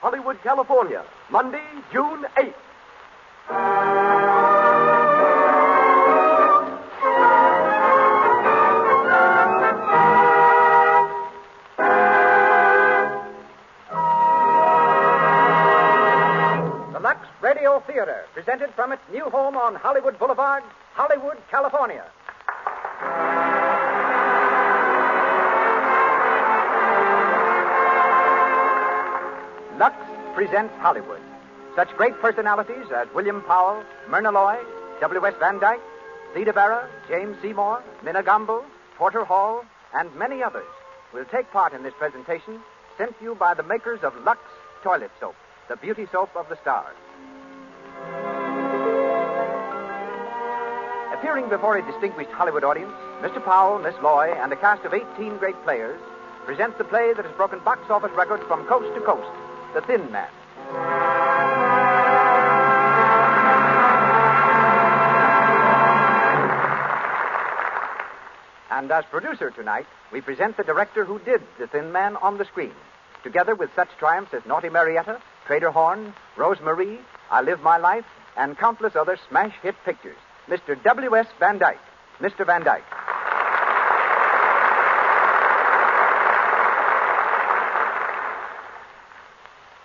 Hollywood, California, Monday, June 8th. The Lux Radio Theater, presented from its new home on Hollywood Boulevard, Hollywood, California. Lux presents Hollywood. Such great personalities as William Powell, Myrna Loy, W.S. Van Dyke, Theda Bara, James Seymour, Minna Gamble, Porter Hall, and many others will take part in this presentation sent to you by the makers of Lux Toilet Soap, the beauty soap of the stars. Appearing before a distinguished Hollywood audience, Mr. Powell, Miss Loy, and a cast of 18 great players present the play that has broken box office records from coast to coast, The Thin Man. And as producer tonight, we present the director who did The Thin Man on the screen, together with such triumphs as Naughty Marietta, Trader Horn, Rosemarie, I Live My Life, and countless other smash hit pictures. Mr. W.S. Van Dyke. Mr. Van Dyke.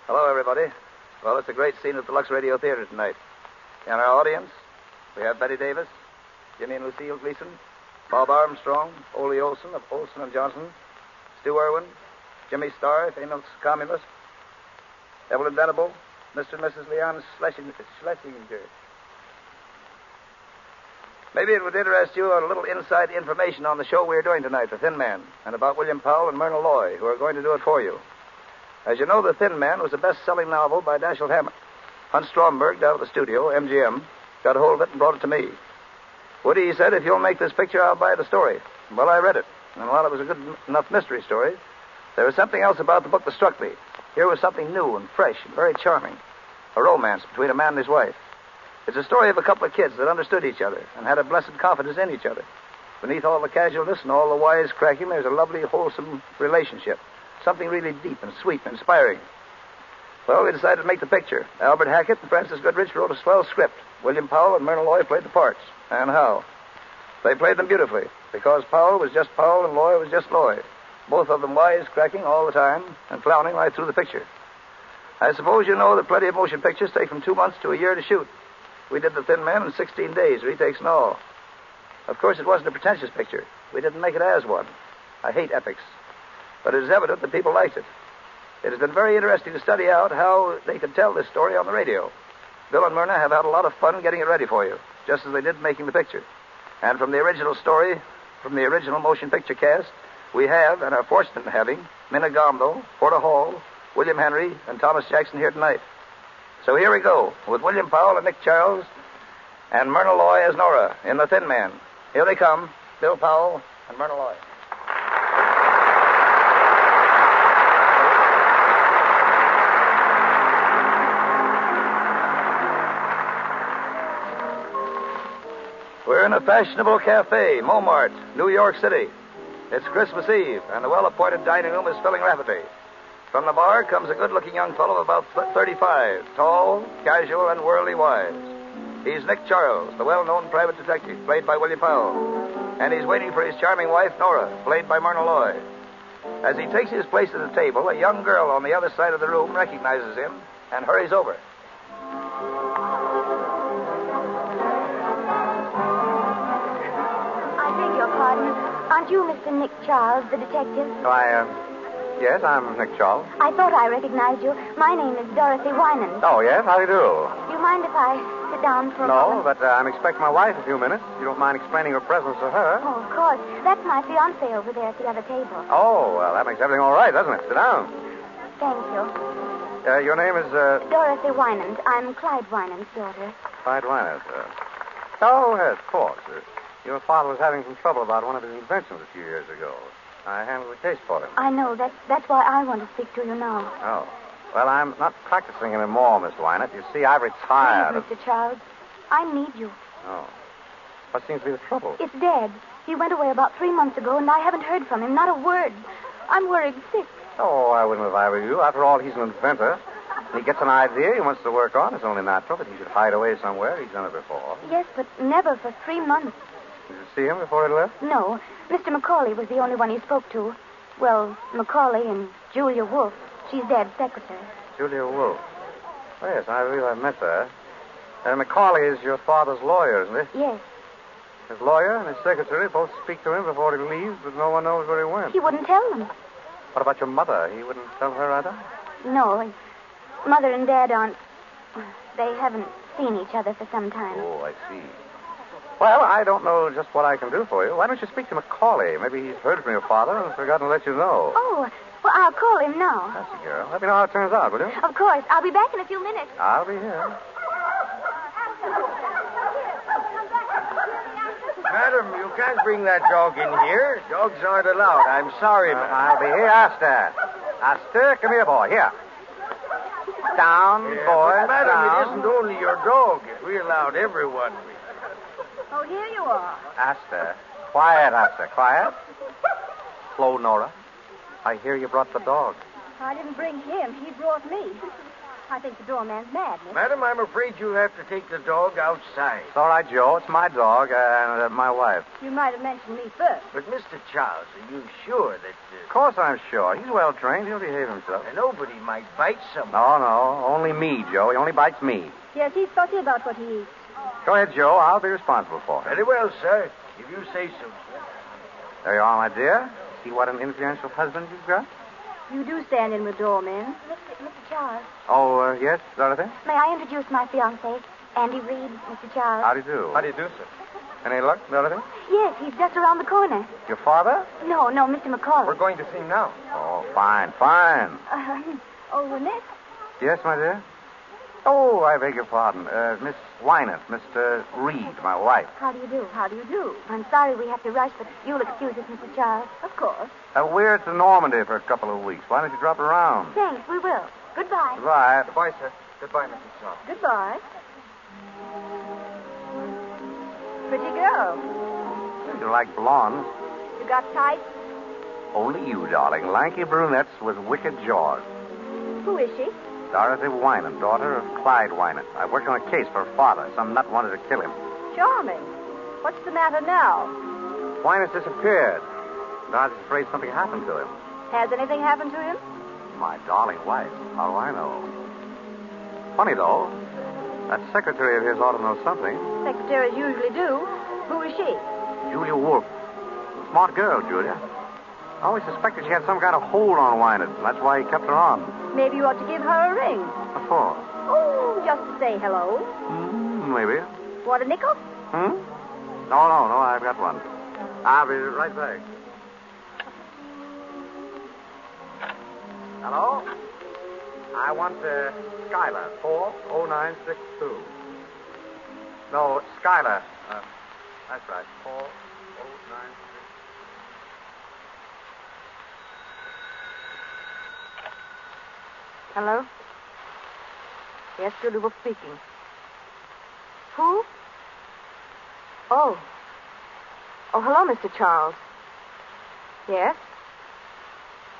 Hello, everybody. Well, it's a great scene at the Lux Radio Theater tonight. In our audience, we have Betty Davis, Jimmy and Lucille Gleason, Bob Armstrong, Ole Olson of Olson and Johnson, Stu Irwin, Jimmy Starr, famous communist, Evelyn Venable, Mr. and Mrs. Leon Schlesinger. Maybe it would interest you a little inside information on the show we're doing tonight, The Thin Man, and about William Powell and Myrna Loy, who are going to do it for you. As you know, The Thin Man was a best-selling novel by Dashiell Hammett. Hans Stromberg, down at the studio, MGM, got a hold of it and brought it to me. Woody, he said, if you'll make this picture, I'll buy the story. Well, I read it, and while it was a good enough mystery story, there was something else about the book that struck me. Here was something new and fresh and very charming. A romance between a man and his wife. It's a story of a couple of kids that understood each other and had a blessed confidence in each other. Beneath all the casualness and all the wisecracking, there's a lovely, wholesome relationship. Something really deep and sweet and inspiring. Well, we decided to make the picture. Albert Hackett and Francis Goodrich wrote a swell script. William Powell and Myrna Loy played the parts. And how? They played them beautifully, because Powell was just Powell and Loy was just Loy. Both of them wisecracking all the time and clowning right through the picture. I suppose you know that plenty of motion pictures take from 2 months to a year to shoot. We did The Thin Man in 16 days, retakes and all. Of course, it wasn't a pretentious picture. We didn't make it as one. I hate epics. But it is evident that people liked it. It has been very interesting to study out how they could tell this story on the radio. Bill and Myrna have had a lot of fun getting it ready for you, just as they did making the picture. And from the original story, from the original motion picture cast, we have, and are fortunate in having, Minna Gamble, Porter Hall, William Henry, and Thomas Jackson here tonight. So here we go, with William Powell and Nick Charles, and Myrna Loy as Nora in The Thin Man. Here they come, Bill Powell and Myrna Loy. We're in a fashionable cafe, Montmartre, New York City. It's Christmas Eve, and the well-appointed dining room is filling rapidly. From the bar comes a good-looking young fellow of about 35, tall, casual, and worldly wise. He's Nick Charles, the well-known private detective, played by William Powell. And he's waiting for his charming wife, Nora, played by Myrna Loy. As he takes his place at the table, a young girl on the other side of the room recognizes him and hurries over. I beg your pardon. Aren't you Mr. Nick Charles, the detective? Yes, I'm Nick Charles. I thought I recognized you. My name is Dorothy Winans. Oh, yes? How do you do? Do you mind if I sit down for a No, moment? but I'm expecting my wife in a few minutes. You don't mind explaining your presence to her? Oh, of course. That's my fiancé over there at the other table. Oh, well, that makes everything all right, doesn't it? Sit down. Thank you. Your name is, Dorothy Winans. I'm Clyde Winans' daughter. Clyde Winans. Oh, yes, of course. Your father was having some trouble about one of his inventions a few years ago. I handled the case for him. I know. That's why I want to speak to you now. Oh. Well, I'm not practicing anymore, Miss Winans. You see, I've retired. Please, Mr. Charles. I need you. Oh. What seems to be the trouble? It's Dad. He went away about 3 months ago, and I haven't heard from him. Not a word. I'm worried sick. Oh, I wouldn't if I were you. After all, he's an inventor. He gets an idea he wants to work on. It's only natural that he should hide away somewhere. He's done it before. Yes, but never for 3 months. Did you see him before he left? No. Mr. Macaulay was the only one he spoke to. Well, Macaulay and Julia Wolfe. She's Dad's secretary. Julia Wolfe. Oh, yes, I believe I've met her. Macaulay is your father's lawyer, isn't he? Yes. His lawyer and his secretary both speak to him before he leaves, but no one knows where he went. He wouldn't tell them. What about your mother? He wouldn't tell her either? No. Mother and Dad aren't... They haven't seen each other for some time. Oh, I see. Well, I don't know just what I can do for you. Why don't you speak to Macaulay? Maybe he's heard from your father and forgotten to let you know. Oh, well, I'll call him now. That's a girl. Let me know how it turns out, will you? Of course. I'll be back in a few minutes. I'll be here. Madam, you can't bring that dog in here. Dogs aren't allowed. I'm sorry, madam. I'll be here, Asta. Asta, come here, boy. Here. Down, Yeah, boy. but madam, down. it isn't only your dog. If we allowed everyone. Oh, here you are. Asta. Quiet, Asta. Quiet. Slow, Nora. I hear you brought the dog. I didn't bring him. He brought me. I think the doorman's mad, Nick. Madam, I'm afraid you'll have to take the dog outside. It's all right, Joe. It's my dog and my wife. You might have mentioned me first. But, Mr. Charles, are you sure that Of course I'm sure. He's well trained. He'll behave himself. nobody might bite someone? No. Only me, Joe. He only bites me. Yes, he's fussy about what he eats. Go ahead, Joe. I'll be responsible for him. Very well, sir. If you say so, sir. There you are, my dear. See what an influential husband you've got? You do stand in with doormen. Mr. Charles. Oh, yes, Dorothy? May I introduce my fiancé, Andy Reed, Mr. Charles? How do you do? How do you do, sir? Any luck, Dorothy? Yes, he's just around the corner. Your father? No, Mr. Macaulay. We're going to see him now. Oh, fine. Nick? Yes, my dear? Oh, I beg your pardon. Miss Wynant, Mr. Reed, my wife. How do you do? I'm sorry we have to rush, but you'll excuse us, Mr. Charles. Of course. We're to Normandy for a couple of weeks. Why don't you drop around? Thanks, we will. Goodbye. Goodbye. Goodbye, sir. Goodbye, Mrs. Charles. Goodbye. Pretty girl. You like blondes? You got type? Only you, darling. Lanky brunettes with wicked jaws. Who is she? Dorothy Wynant, daughter of Clyde Wynant. I worked on a case for her father. Some nut wanted to kill him. Charming. What's the matter now? Wynant disappeared. Dorothy's afraid something happened to him. Has anything happened to him? My darling wife. How do I know? Funny, though. That secretary of his ought to know something. Secretaries usually do. Who is she? Julia Wolfe. Smart girl, Julia. I always suspected she had some kind of hold on Wynant. That's why he kept her on. Maybe you ought to give her a ring. What for? Oh, just to say hello. Maybe. Want a nickel? No, I've got one. I'll be right back. Hello? I want Skylar, 40962. No, Skylar. That's right, 40962. Hello? Yes, Julie Wolfe speaking. Who? Oh, hello, Mr. Charles. Yes?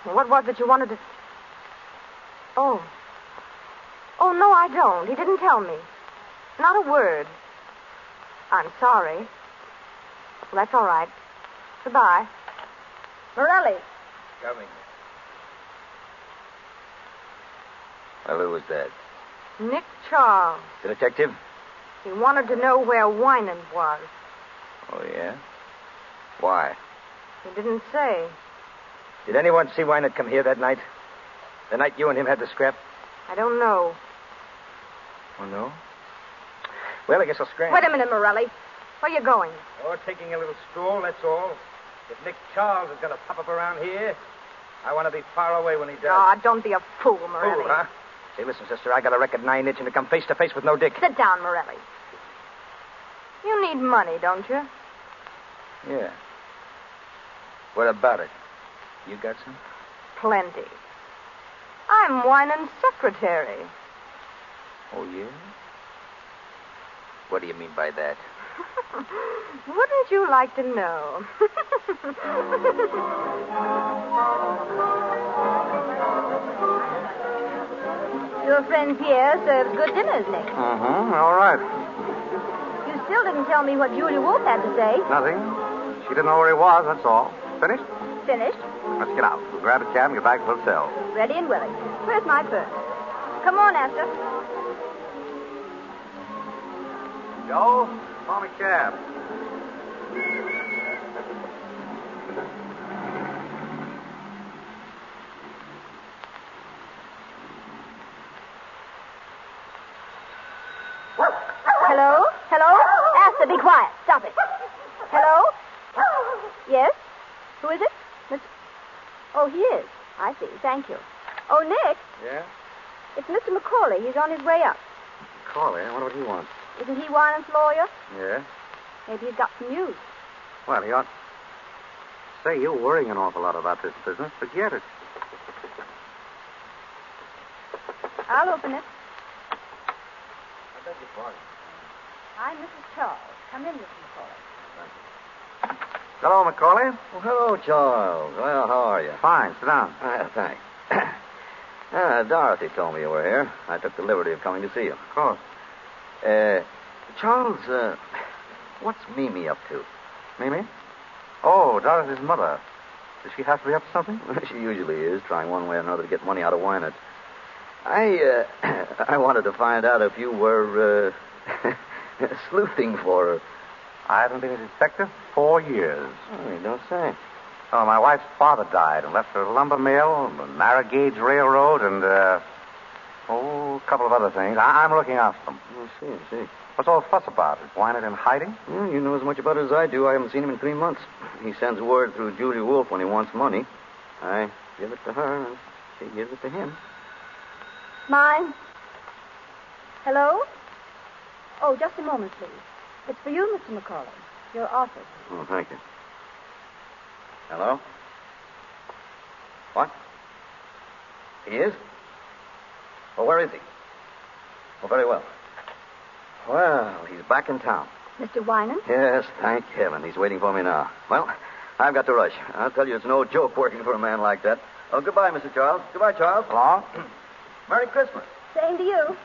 What was it you wanted to... Oh, no, I don't. He didn't tell me. Not a word. I'm sorry. Well, that's all right. Goodbye. Morelli. Coming. Well, who was that? Nick Charles. The detective? He wanted to know where Wynant was. Oh, yeah? Why? He didn't say. Did anyone see Wynant come here that night? The night you and him had the scrap? I don't know. Oh, no? Well, I guess I'll scram. Wait a minute, Morelli. Where are you going? Oh, taking a little stroll, that's all. If Nick Charles is going to pop up around here, I want to be far away when he does. Ah, don't be a fool, Morelli. Fool, huh? Hey, listen, sister, I got a record 9-inch and to come face to face with no dick. Sit down, Morelli. You need money, don't you? Yeah. What about it? You got some? Plenty. I'm Wynant's secretary. Oh, yeah? What do you mean by that? Wouldn't you like to know? Your friend Pierre serves good dinners, Nick. All right. You still didn't tell me what Julia Wolf had to say. Nothing. She didn't know where he was, that's all. Finished? Finished. Let's get out. We'll grab a cab and get back to the hotel. Ready and willing. Where's my purse? Come on, Asta. Joe, call me cab. Hello? Hello? Asta, be quiet. Stop it. Hello? Yes? Who is it? Oh, he is. I see. Thank you. Oh, Nick, Yeah? it's Mr. McCauley. He's on his way up. Call him. I wonder what he wants. Isn't he Wynant's lawyer? Yeah? Maybe he's got some news. Well, he ought... Say, you're worrying an awful lot about this business. Forget it. I'll open it. I beg your pardon. I'm Mrs. Charles. Come in, Mr. McCauley. Hello, McCauley. Well, hello, Charles. Well, how are you? Fine. Sit down. Thanks. Dorothy told me you were here. I took the liberty of coming to see you. Of course. Charles, what's Mimi up to? Mimi? Oh, Dorothy's mother. Does she have to be up to something? She usually is, trying one way or another to get money out of Wynant. I wanted to find out if you were, sleuthing for her. I haven't been a detective 4 years. Oh, you don't say. Oh, my wife's father died and left her a lumber mill, a narrow gauge railroad, and, a couple of other things. I'm looking after them. I see. What's all the fuss about? Is Wynant in hiding? Well, you know as much about it as I do. I haven't seen him in 3 months. He sends word through Julia Wolf when he wants money. I give it to her, and she gives it to him. Mine. Hello? Oh, just a moment, please. It's for you, Mr. McCauley. Your office. Oh, thank you. Hello? What? He is? Well, where is he? Oh, very well. Well, he's back in town. Mr. Wynant? Yes, thank heaven. He's waiting for me now. Well, I've got to rush. I'll tell you, it's no joke working for a man like that. Oh, goodbye, Mr. Charles. Goodbye, Charles. Hello? Merry Christmas. Same to you.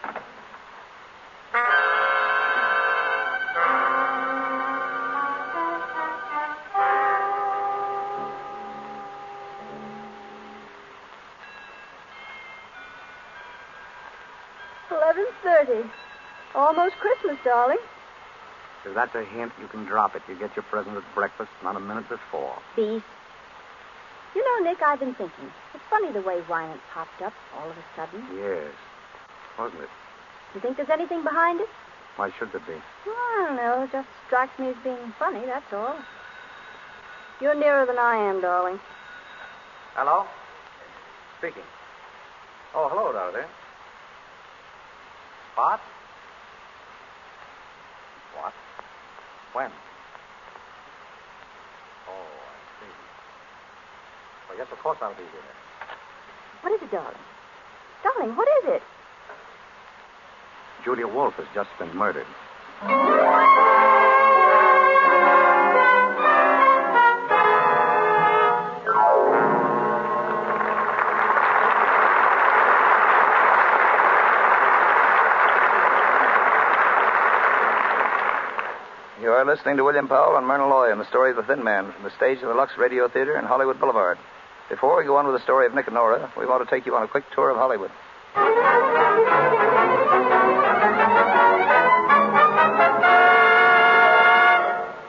$11:30. Almost Christmas, darling. If that's a hint, you can drop it. You get your present at breakfast, not a minute before. Beast. You know, Nick, I've been thinking. It's funny the way Wynant popped up all of a sudden. Yes. Wasn't it? You think there's anything behind it? Why should there be? Well, I don't know. It just strikes me as being funny, that's all. You're nearer than I am, darling. Hello? Speaking. Oh, hello, Dorothy. What? What? When? Oh, I see. Well, yes, of course I'll be here. What is it, darling? Darling, what is it? Julia Wolf has just been murdered. You are listening to William Powell and Myrna Loy in the story of The Thin Man from the stage of the Lux Radio Theater in Hollywood Boulevard. Before we go on with the story of Nick and Nora, we want to take you on a quick tour of Hollywood.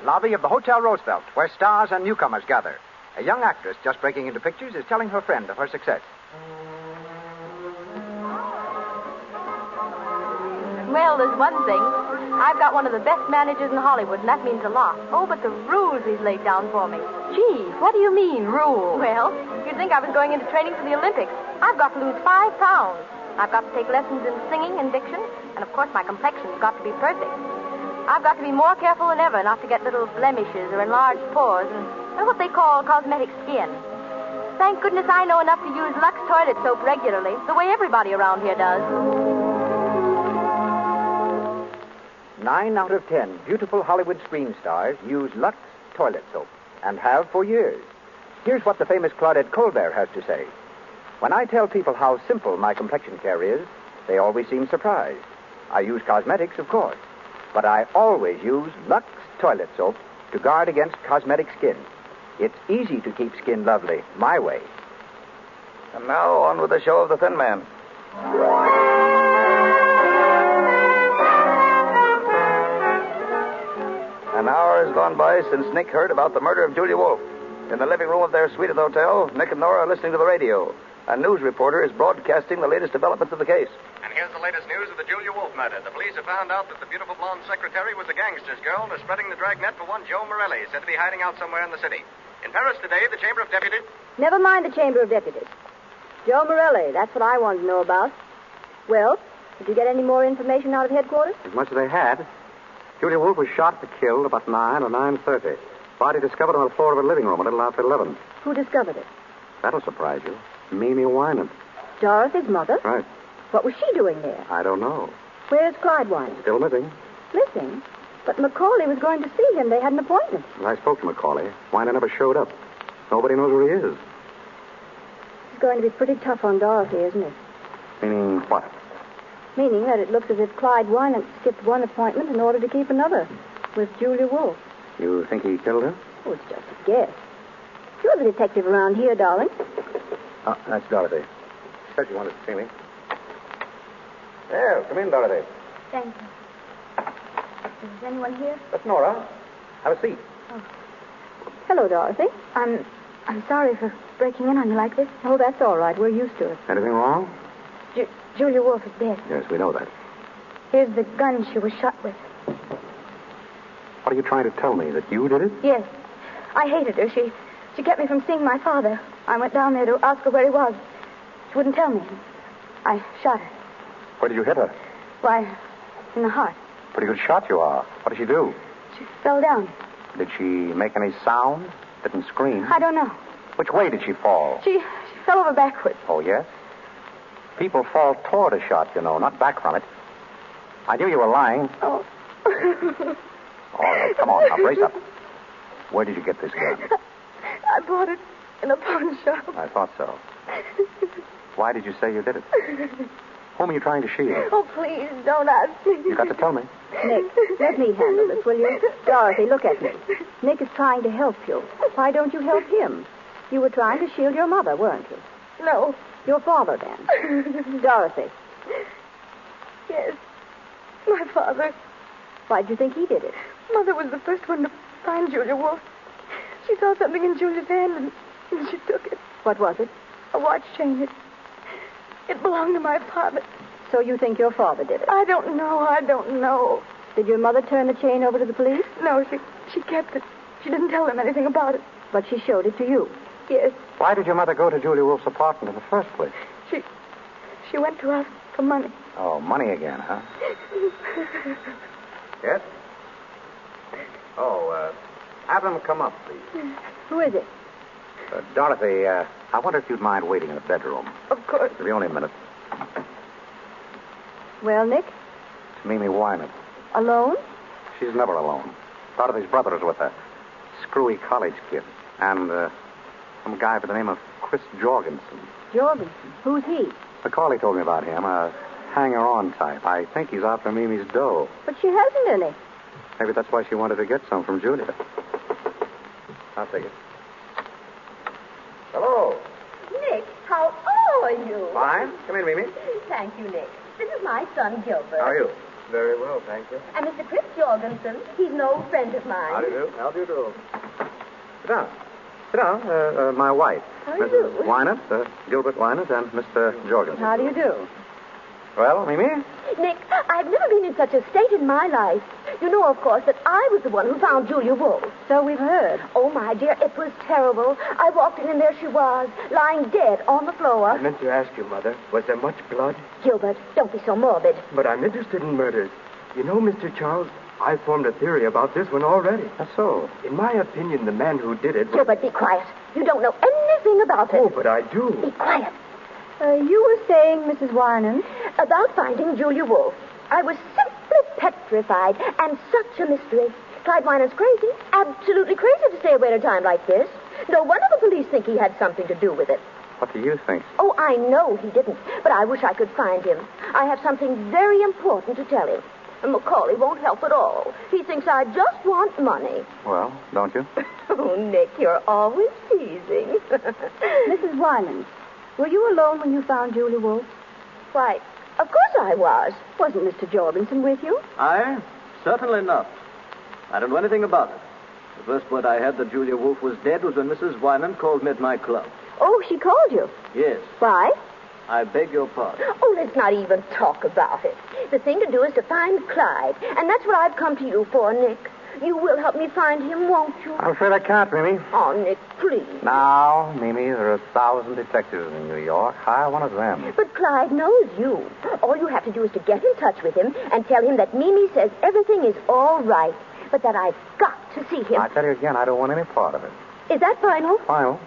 Lobby of the Hotel Roosevelt, where stars and newcomers gather. A young actress just breaking into pictures is telling her friend of her success. Well, there's one thing. I've got one of the best managers in Hollywood, and that means a lot. Oh, but the rules he's laid down for me. Gee, what do you mean, rules? Well, you'd think I was going into training for the Olympics. I've got to lose 5 pounds. I've got to take lessons in singing and diction, and, of course, my complexion's got to be perfect. I've got to be more careful than ever not to get little blemishes or enlarged pores and what they call cosmetic skin. Thank goodness I know enough to use Lux toilet soap regularly, the way everybody around here does. 9 out of 10 beautiful Hollywood screen stars use Lux toilet soap and have for years. Here's what the famous Claudette Colbert has to say. When I tell people how simple my complexion care is, They always seem surprised. I use cosmetics, of course, but I always use Lux toilet soap to guard against cosmetic skin. It's easy to keep skin lovely, my way. And now, on with the show of the Thin Man. An hour has gone by since Nick heard about the murder of Julia Wolfe. In the living room of their suite at the hotel, Nick and Nora are listening to the radio. A news reporter is broadcasting the latest developments of the case. And here's the latest news of the Julia Wolfe murder. The police have found out that the beautiful blonde secretary was a gangster's girl and is spreading the dragnet for one Joe Morelli, said to be hiding out somewhere in the city. In Paris today, the Chamber of Deputies... Never mind the Chamber of Deputies. Joe Morelli, that's what I wanted to know about. Well, did you get any more information out of headquarters? As much as they had. Julia Wolfe was shot and killed about 9 or 9:30. Body discovered on the floor of a living room a little after 11. Who discovered it? That'll surprise you. Mimi Wynant. Dorothy's mother? Right. What was she doing there? I don't know. Where's Clyde Wynant? Still missing. Missing? But Macaulay was going to see him. They had an appointment. Well, I spoke to Macaulay. Wynant never showed up. Nobody knows where he is. It's going to be pretty tough on Dorothy, isn't it? Meaning what? Meaning that it looks as if Clyde Wynant skipped one appointment in order to keep another with Julia Wolfe. You think he killed her? Oh, it's just a guess. You're the detective around here, darling. Oh, that's Dorothy. Said you wanted to see me. Well, come in, Dorothy. Thank you. Is anyone here? That's Nora. Have a seat. Oh. Hello, Dorothy. I'm sorry for breaking in on you like this. Oh, that's all right. We're used to it. Anything wrong? Julia Wolfe is dead. Yes, we know that. Here's the gun she was shot with. What are you trying to tell me? That you did it? Yes. I hated her. She kept me from seeing my father. I went down there to ask her where he was. She wouldn't tell me. I shot her. Where did you hit her? Why, in the heart. Pretty good shot you are. What did she do? She fell down. Did she make any sound? Didn't scream? I don't know. Which way did she fall? She fell over backwards. Oh, yes? People fall toward a shot, you know, not back from it. I knew you were lying. Oh. All right, come on now, brace up. Where did you get this gun? I bought it in a pawn shop. I thought so. Why did you say you did it? Whom are you trying to shield? Oh, please, don't ask me. You got to tell me. Nick, let me handle this, will you? Dorothy, look at me. Nick is trying to help you. Why don't you help him? You were trying to shield your mother, weren't you? No. Your father, then. Dorothy. Yes. My father. Why'd you think he did it? Mother was the first one to find Julia Wolfe. She saw something in Julia's hand, and she took it. What was it? A watch chain. It belonged to my father. So you think your father did it? I don't know. Did your mother turn the chain over to the police? No, she kept it. She didn't tell them anything about it. But she showed it to you? Yes. Why did your mother go to Julia Wolfe's apartment in the first place? She went to ask for money. Oh, money again, huh? Yes? Oh, have them come up, please. Who is it? Dorothy, I wonder if you'd mind waiting in the bedroom. Of course. It'll be only a minute. Well, Nick? It's Mimi Wynant. Alone? She's never alone. Dorothy's brother is with her. Screwy college kid. And some guy by the name of Chris Jorgensen. Jorgensen? Who's he? Macaulay told me about him. A hanger-on type. I think he's after Mimi's dough. But she hasn't any. Maybe that's why she wanted to get some from Julia. I'll take it. Hello. Nick, how are you? Fine. Come in, Mimi. Thank you, Nick. This is my son, Gilbert. How are you? Very well, thank you. And Mr. Chris Jorgensen. He's an old friend of mine. How do you do? How do you do? Sit down. Sit down. My wife. How do you Mrs. do? Wynant, Gilbert Wynant, and Mr. Jorgensen. How do you do? Well, Mimi? Nick, I've never been in such a state in my life. You know, of course, that I was the one who found Julia Wolfe. So we've heard. Oh, my dear, it was terrible. I walked in and there she was, lying dead on the floor. I meant to ask you, Mother, was there much blood? Gilbert, don't be so morbid. But I'm interested in murders. You know, Mr. Charles, I formed a theory about this one already. That's so. In my opinion, the man who did it... Gilbert, be quiet. You don't know anything about it. Oh, but I do. Be quiet. You were saying, Mrs. Wynant? About finding Julia Wolfe. I was simply petrified, and such a mystery. Clyde Wynant's crazy, absolutely crazy to stay away at a time like this. No wonder the police think he had something to do with it. What do you think? Oh, I know he didn't, but I wish I could find him. I have something very important to tell him. And Macaulay won't help at all. He thinks I just want money. Well, don't you? Oh, Nick, you're always teasing. Mrs. Wyman, were you alone when you found Julia Wolfe? Why, of course I was. Wasn't Mr. Jorgensen with you? I? Certainly not. I don't know anything about it. The first word I had that Julia Wolfe was dead was when Mrs. Wyman called me at my club. Oh, she called you? Yes. Why? I beg your pardon. Oh, let's not even talk about it. The thing to do is to find Clyde. And that's what I've come to you for, Nick. You will help me find him, won't you? I'm afraid I can't, Mimi. Oh, Nick, please. Now, Mimi, there are 1,000 detectives in New York. Hire one of them. But Clyde knows you. All you have to do is to get in touch with him and tell him that Mimi says everything is all right, but that I've got to see him. I tell you again, I don't want any part of it. Is that final? Final?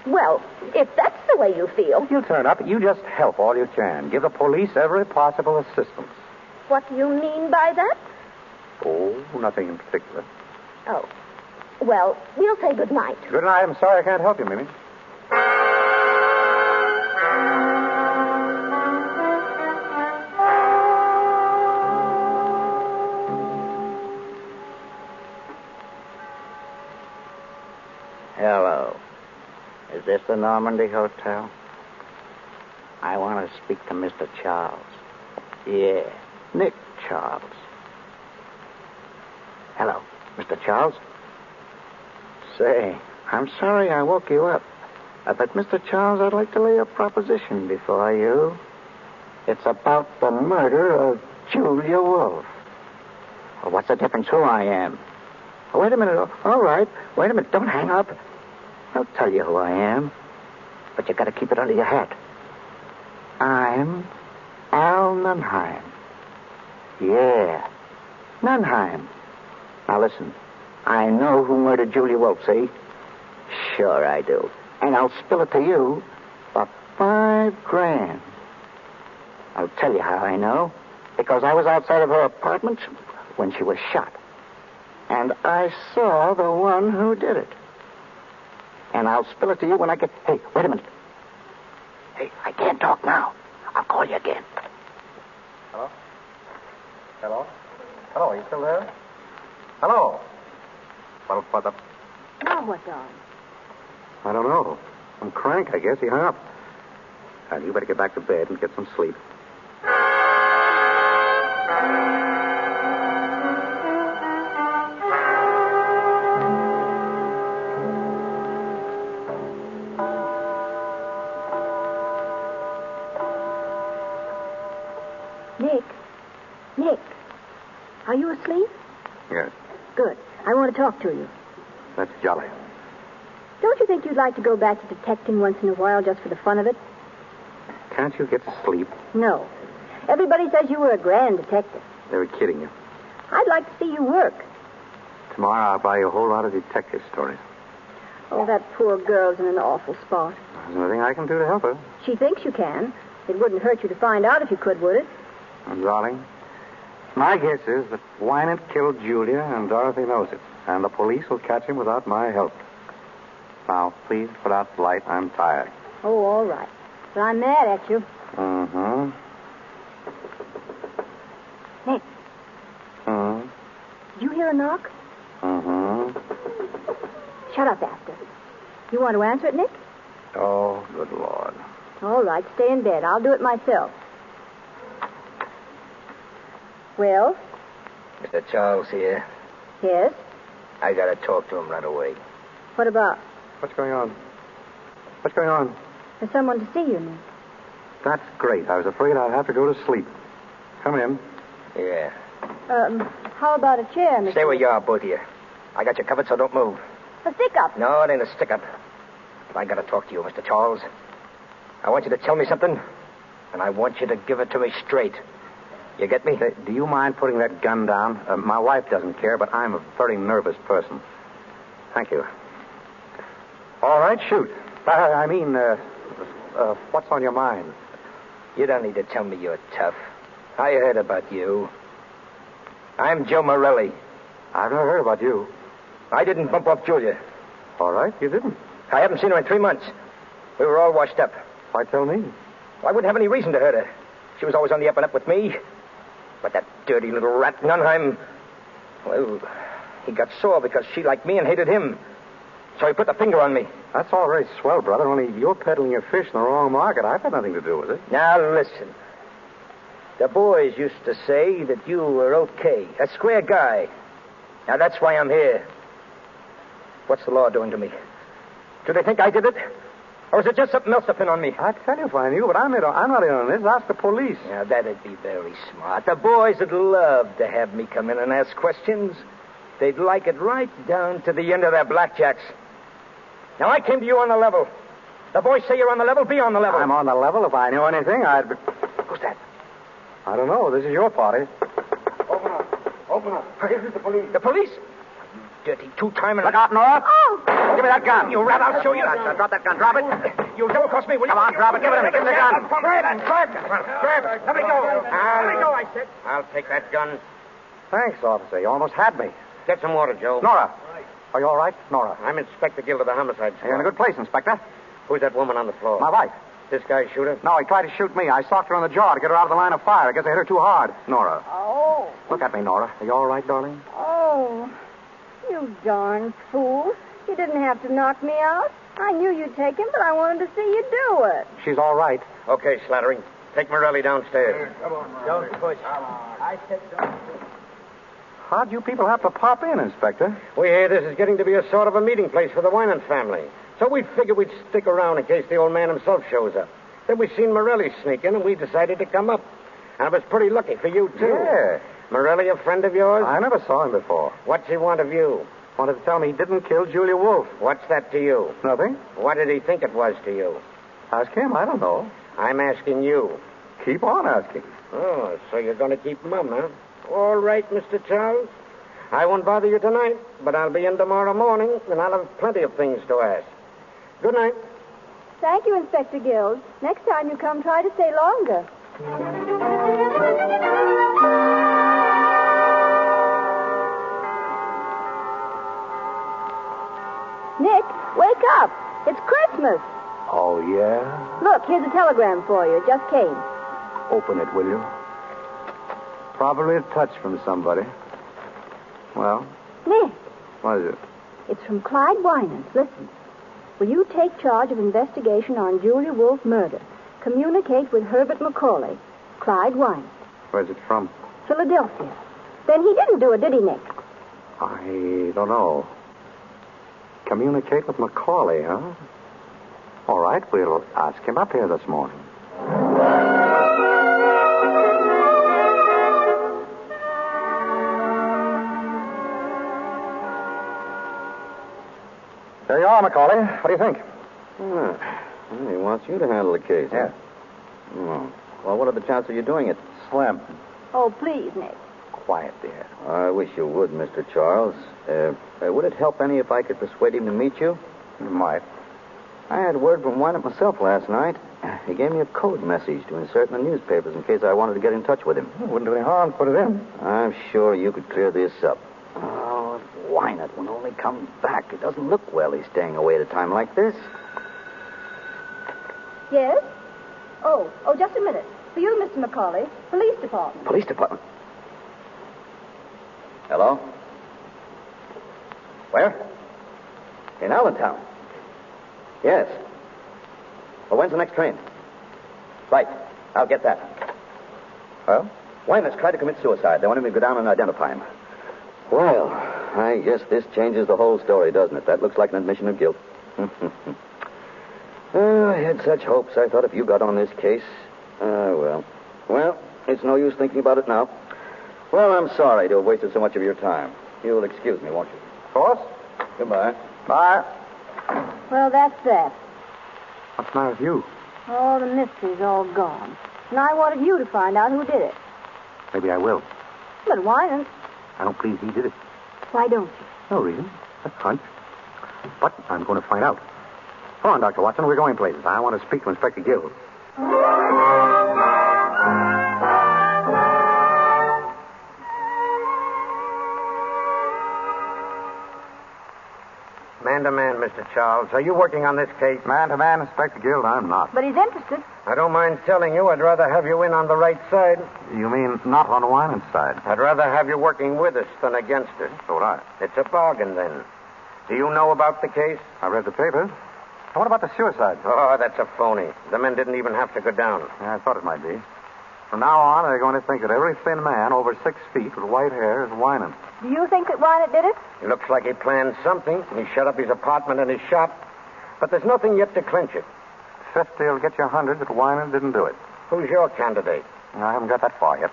Well, if that's the way you feel. You turn up. You just help all you can. Give the police every possible assistance. What do you mean by that? Oh, nothing in particular. Oh. Well, we'll say good night. Good night. I'm sorry I can't help you, Mimi. Hello. Is this the Normandy Hotel? I want to speak to Mr. Charles. Yeah, Nick Charles. Hello, Mr. Charles? Say, I'm sorry I woke you up. But, Mr. Charles, I'd like to lay a proposition before you. It's about the murder of Julia Wolfe. Well, what's the difference who I am? Oh, wait a minute. All right. Wait a minute. Don't hang up. I'll tell you who I am. But you got to keep it under your hat. I'm Al Nunheim. Yeah, Nunheim. Now listen, I know who murdered Julia Wolfe, see? Sure I do. And I'll spill it to you for $5,000. I'll tell you how I know. Because I was outside of her apartment when she was shot. And I saw the one who did it. And I'll spill it to you when I get... Hey, wait a minute. Hey, I can't talk now. I'll call you again. Hello? Hello? Hello, are you still there? Hello? Well, for the... Now what, darling? I don't know. Some crank, I guess. He hung up. And you better get back to bed and get some sleep. Nick, are you asleep? Yes. Good. I want to talk to you. That's jolly. Don't you think you'd like to go back to detecting once in a while just for the fun of it? Can't you get to sleep? No. Everybody says you were a grand detective. They were kidding you. I'd like to see you work. Tomorrow I'll buy you a whole lot of detective stories. Oh, that poor girl's in an awful spot. There's nothing I can do to help her. She thinks you can. It wouldn't hurt you to find out if you could, would it? And, darling, my guess is that Wynant killed Julia, and Dorothy knows it. And the police will catch him without my help. Now, please put out the light. I'm tired. Oh, all right. But I'm mad at you. Mm-hmm. Nick. Mm-hmm. Did you hear a knock? Mm-hmm. Shut up, Asta. You want to answer it, Nick? Oh, good Lord. All right, stay in bed. I'll do it myself. Well? Mr. Charles here. Yes? I got to talk to him right away. What about? What's going on? What's going on? There's someone to see you, Nick. That's great. I was afraid I'd have to go to sleep. Come in. Yeah. How about a chair, Mr. Stay where you are, both of you. I got you covered, so don't move. A stick-up. No, it ain't a stick-up. But I got to talk to you, Mr. Charles. I want you to tell me something, and I want you to give it to me straight. You get me? Do you mind putting that gun down? My wife doesn't care, but I'm a very nervous person. Thank you. All right, shoot. What's on your mind? You don't need to tell me you're tough. I heard about you. I'm Joe Morelli. I've never heard about you. I didn't bump off Julia. All right, you didn't. I haven't seen her in 3 months. We were all washed up. Why tell me? I wouldn't have any reason to hurt her. She was always on the up and up with me. But that dirty little rat, Nunheim, well, he got sore because she liked me and hated him. So he put the finger on me. That's all very swell, brother, only you're peddling your fish in the wrong market. I've had nothing to do with it. Now, listen. The boys used to say that you were okay, a square guy. Now, that's why I'm here. What's the law doing to me? Do they think I did it? Or is it just something else to pin on me? I'd tell you if I knew, but I'm not in on this. Ask the police. Now, that'd be very smart. The boys would love to have me come in and ask questions. They'd like it right down to the end of their blackjacks. Now, I came to you on the level. The boys say you're on the level. Be on the level. I'm on the level. If I knew anything, I'd be... Who's that? I don't know. This is your party. Open up. Open up. This is the police. The police? Dirty two-timer. Look out, Nora. Oh! Give me that gun. You rat, I'll show you. Drop that gun. Drop it. You'll double-cross me, will you? Come on, drop it. Give it to me. Give me the gun. Grab it. Grab it. Let me go. Let me go, I said. I'll take that gun. Thanks, officer. You almost had me. Get some water, Joe. Nora. Are you all right? Nora. I'm Inspector Guild of the Homicide Squad. You're in a good place, Inspector. Who's that woman on the floor? My wife. This guy shoot her? No, he tried to shoot me. I socked her on the jaw to get her out of the line of fire. I guess I hit her too hard. Nora. Oh. Look at me, Nora. Are you all right, darling? Oh. You darn fool. You didn't have to knock me out. I knew you'd take him, but I wanted to see you do it. She's all right. Okay, Slattery. Take Morelli downstairs. Come on, don't push. I said don't push. How'd you people have to pop in, Inspector? We hear this is getting to be a sort of a meeting place for the Winant family. So we figured we'd stick around in case the old man himself shows up. Then we seen Morelli sneak in, and we decided to come up. And it was pretty lucky for you, too. Yeah. Morelli, a friend of yours? I never saw him before. What's he want of you? Wanted to tell me he didn't kill Julia Wolf. What's that to you? Nothing. What did he think it was to you? Ask him. I don't know. I'm asking you. Keep on asking. Oh, so you're going to keep mum, huh? All right, Mr. Charles. I won't bother you tonight, but I'll be in tomorrow morning, and I'll have plenty of things to ask. Good night. Thank you, Inspector Guild. Next time you come, try to stay longer. Nick, wake up. It's Christmas. Oh, yeah? Look, here's a telegram for you. It just came. Open it, will you? Probably a touch from somebody. Well? Nick, What is it? it's from Clyde Winans. Listen. Will you take charge of investigation on Julia Wolf murder? Communicate with Herbert Macaulay. Clyde Winans. Where's it from? Philadelphia. Then he didn't do it, did he, Nick? I don't know. Communicate with Macaulay, huh? All right, we'll ask him up here this morning. There you are, Macaulay. What do you think? Well, he wants you to handle the case. Yeah. Oh. Well, what are the chances of you doing it? Slim. Oh, please, Nick. Quiet, dear. I wish you would, Mr. Charles. Would it help any if I could persuade him to meet you? You might. I had word from Winant myself last night. He gave me a code message to insert in the newspapers in case I wanted to get in touch with him. It wouldn't do any harm to put it in. I'm sure you could clear this up. Oh, if Winant will only come back. It doesn't look well he's staying away at a time like this. Yes? Oh, just a minute. For you, Mr. Macaulay, police department. Police department. Hello? Where? In Allentown. Yes. Well, when's the next train? Right. I'll get that. Well? Winant's tried to commit suicide. They want him to go down and identify him. Well, I guess this changes the whole story, doesn't it? That looks like an admission of guilt. Oh, I had such hopes. I thought if you got on this case... well. Well, it's no use thinking about it now. Well, I'm sorry to have wasted so much of your time. You'll excuse me, won't you? Of course. Goodbye. Bye. Well, that's that. What's the matter with you? Oh, the mystery's all gone. And I wanted you to find out who did it. Maybe I will. But why not? I don't believe he did it. Why don't you? No reason. That's a hunch. But I'm going to find out. Come on, Dr. Watson. We're going places. I want to speak to Inspector Guild. to man, Mr. Charles. Are you working on this case? Man to man, Inspector Guild, I'm not. But he's interested. I don't mind telling you, I'd rather have you in on the right side. You mean not on Winant's side? I'd rather have you working with us than against us. So would I. It's a bargain, then. Do you know about the case? I read the papers. And what about the suicide? Oh, that's a phony. The men didn't even have to go down. Yeah, I thought it might be. From now on, they're going to think that every thin man over 6 feet with white hair is Winant. Do you think that Winant did it? It looks like he planned something, and he shut up his apartment and his shop. But there's nothing yet to clinch it. 50 will get you 100 that Winant didn't do it. Who's your candidate? I haven't got that far yet.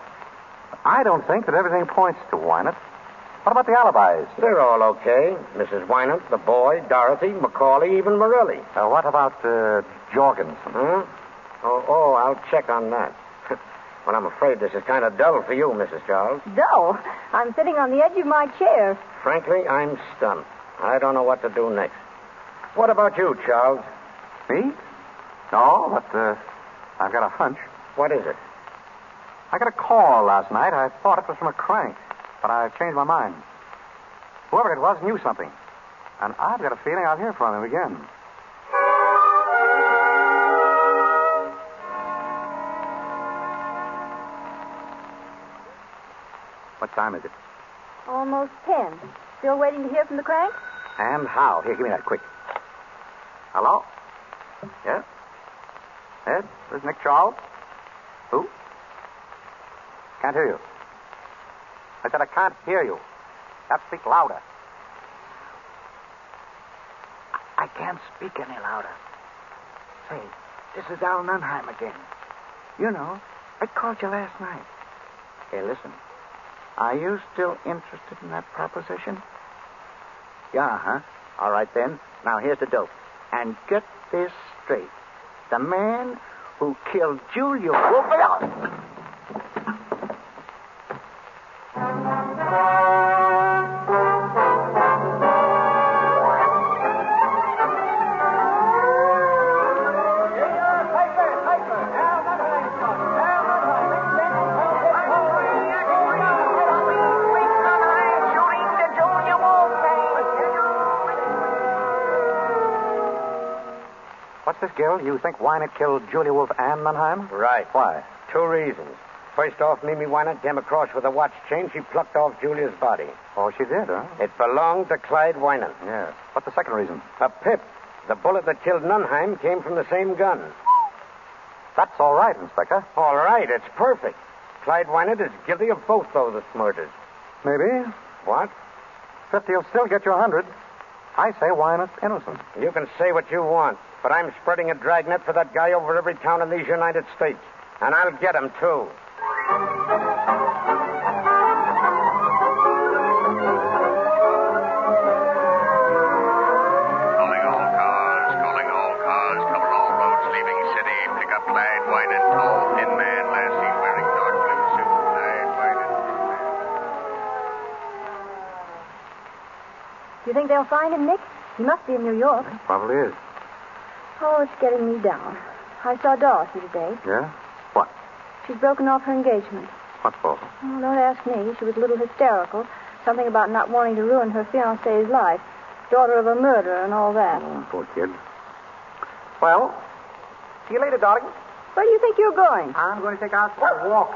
I don't think that everything points to Winant. What about the alibis? They're all okay. Mrs. Winant, the boy, Dorothy, Macaulay, even Morelli. What about Jorgensen? Huh? Oh, I'll check on that. Well, I'm afraid this is kind of dull for you, Mrs. Charles. Dull? I'm sitting on the edge of my chair. Frankly, I'm stunned. I don't know what to do next. What about you, Charles? Me? No, but I've got a hunch. What is it? I got a call last night. I thought it was from a crank, but I've changed my mind. Whoever it was knew something, and I've got a feeling I'll hear from him again. What time is it? Almost 10. Still waiting to hear from the crank? And how? Here, give me that, quick. Hello? Yeah? Ed? This is Nick Charles? Who? Can't hear you. I said I can't hear you. You have to speak louder. I can't speak any louder. Say, this is Al Nunheim again. You know, I called you last night. Hey, listen. Are you still interested in that proposition? Yeah, huh? All right, then. Now, here's the dope. And get this straight. The man who killed Julia Wolf... What's this, Gil? You think Winant killed Julia Wolf and Nunheim? Right. Why? 2 reasons. First off, Mimi Winant came across with a watch chain. She plucked off Julia's body. Oh, she did, huh? It belonged to Clyde Winant. Yeah. What's the second reason? A pip. The bullet that killed Nunheim came from the same gun. That's all right, Inspector. All right, it's perfect. Clyde Winant is guilty of both those murders. Maybe. What? 50 will still get you 100. I say Winant's innocent. You can say what you want, but I'm spreading a dragnet for that guy over every town in these United States. And I'll get him, too. Calling all cars, cover all roads leaving city. Pick up Clyde Winant, tall, thin man, last seen wearing dark blue suit. Clyde Winant. Do you think they'll find him, Nick? He must be in New York. Probably is. Oh, it's getting me down. I saw Dorothy today. Yeah? What? She's broken off her engagement. What for? Oh, don't ask me. She was a little hysterical. Something about not wanting to ruin her fiancé's life. Daughter of a murderer and all that. Oh, poor kid. Well, see you later, darling. Where do you think you're going? I'm going to take Asta for a walk.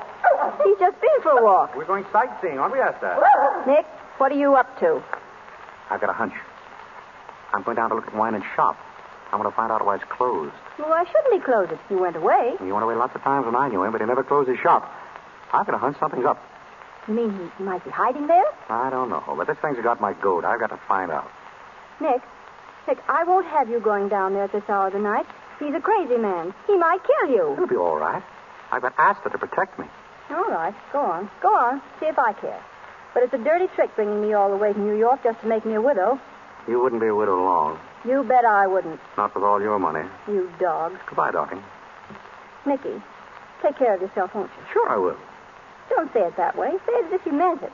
He's just been for a walk. We're going sightseeing, aren't we, Asta? Nick, what are you up to? I've got a hunch. I'm going down to look at Winant's shop. I want to find out why it's closed. Well, why shouldn't he close it? He went away. He went away lots of times when I knew him, but he never closed his shop. I've got a hunch something's up. You mean he might be hiding there? I don't know, but this thing's got my goat. I've got to find out. Nick, I won't have you going down there at this hour of the night. He's a crazy man. He might kill you. It'll be all right. I've got Asta to protect me. All right, go on. Go on. See if I care. But it's a dirty trick bringing me all the way to New York just to make me a widow. You wouldn't be a widow long. You bet I wouldn't. Not with all your money. You dog. Goodbye, darling. Nicky, take care of yourself, won't you? Sure I will. Don't say it that way. Say it as if you meant it.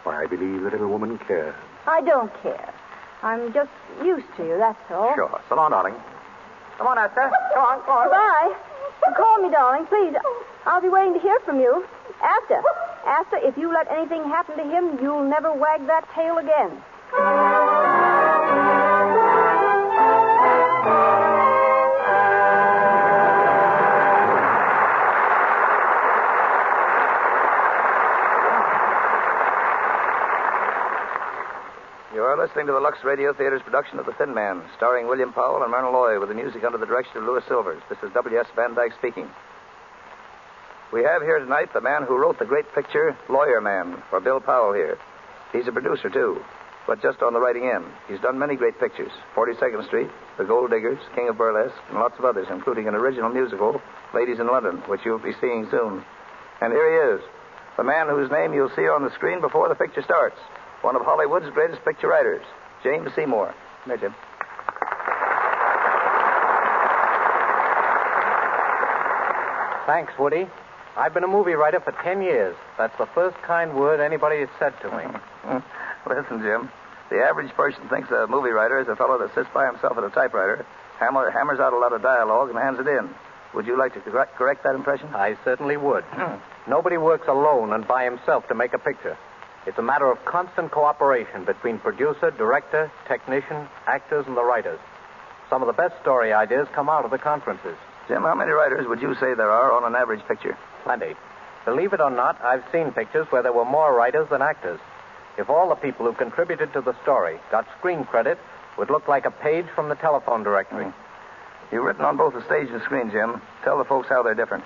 Why, I believe the little woman cares. I don't care. I'm just used to you, that's all. Sure. So long, darling. Come on, Asta. Go on, go on. Bye. Call me, darling, please. I'll be waiting to hear from you. Asta, if you let anything happen to him, you'll never wag that tail again. You're listening to the Lux Radio Theater's production of The Thin Man, starring William Powell and Myrna Loy, with the music under the direction of Louis Silvers. This is W.S. Van Dyke speaking. We have here tonight the man who wrote the great picture, Lawyer Man, for Bill Powell here. He's a producer, too, but just on the writing end. He's done many great pictures, 42nd Street, The Gold Diggers, King of Burlesque, and lots of others, including an original musical, Ladies in London, which you'll be seeing soon. And here he is, the man whose name you'll see on the screen before the picture starts. One of Hollywood's greatest picture writers, James Seymour. Come here, Jim. Thanks, Woody. I've been a movie writer for 10 years. That's the first kind word anybody has said to me. Listen, Jim, the average person thinks a movie writer is a fellow that sits by himself at a typewriter, hammers out a lot of dialogue, and hands it in. Would you like to correct that impression? I certainly would. Nobody works alone and by himself to make a picture. It's a matter of constant cooperation between producer, director, technician, actors, and the writers. Some of the best story ideas come out of the conferences. Jim, how many writers would you say there are on an average picture? Plenty. Believe it or not, I've seen pictures where there were more writers than actors. If all the people who contributed to the story got screen credit, it would look like a page from the telephone directory. You've written on both the stage and screen, Jim. Tell the folks how they're different.